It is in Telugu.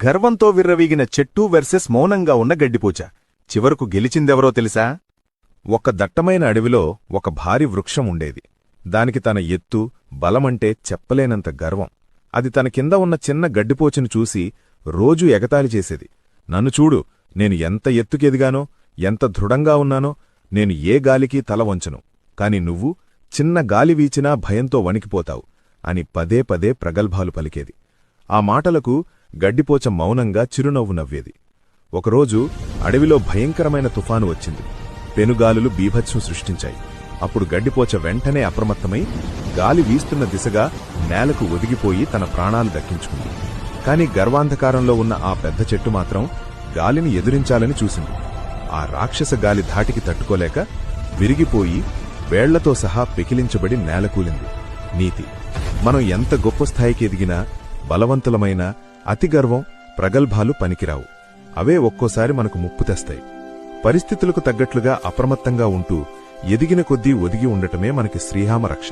గర్వంతో విర్రవీగిన చెట్టు వెర్సెస్ మౌనంగా ఉన్న గడ్డిపూచ. చివరకు గెలిచిందెవరో తెలుసా? ఒక దట్టమైన అడవిలో ఒక భారీ వృక్షం ఉండేది. దానికి తన ఎత్తు, బలమంటే చెప్పలేనంత గర్వం. అది తన కింద ఉన్న చిన్న గడ్డిపోచును చూసి రోజూ ఎగతాళి చేసేది. నన్ను చూడు, నేను ఎంత ఎత్తుకెదిగానో, ఎంత దృఢంగా ఉన్నానో, నేను ఏ గాలికీ తల వంచను. కాని నువ్వు చిన్న గాలి వీచినా భయంతో వణికిపోతావు అని పదే పదే ప్రగల్భాలు పలికేది. ఆ మాటలకు గడ్డిపోచ మౌనంగా చిరునవ్వు నవ్వేది. ఒకరోజు అడవిలో భయంకరమైన తుఫాను వచ్చింది. పెనుగాలులు బీభత్సం సృష్టించాయి. అప్పుడు గడ్డిపోచ వెంటనే అప్రమత్తమై గాలి వీస్తున్న దిశగా నేలకు ఒదిగిపోయి తన ప్రాణాలు దక్కించుకుంది. కాని గర్వాంధకారంలో ఉన్న ఆ పెద్ద చెట్టు మాత్రం గాలిని ఎదురించాలని చూసింది. ఆ రాక్షస గాలి ధాటికి తట్టుకోలేక విరిగిపోయి వేళ్లతో సహా పెకిలించబడి నేలకూలింది. నీతి: మనం ఎంత గొప్ప స్థాయికి ఎదిగినా బలవంతులమైన అతిగర్వం, ప్రగల్భాలు పనికిరావు. అవే ఒక్కోసారి మనకు ముప్పు తెస్తాయి. పరిస్థితులకు తగ్గట్లుగా అప్రమత్తంగా ఉంటూ ఎదిగిన కొద్దీ ఒదిగి ఉండటమే మనకి శ్రీరామ రక్ష.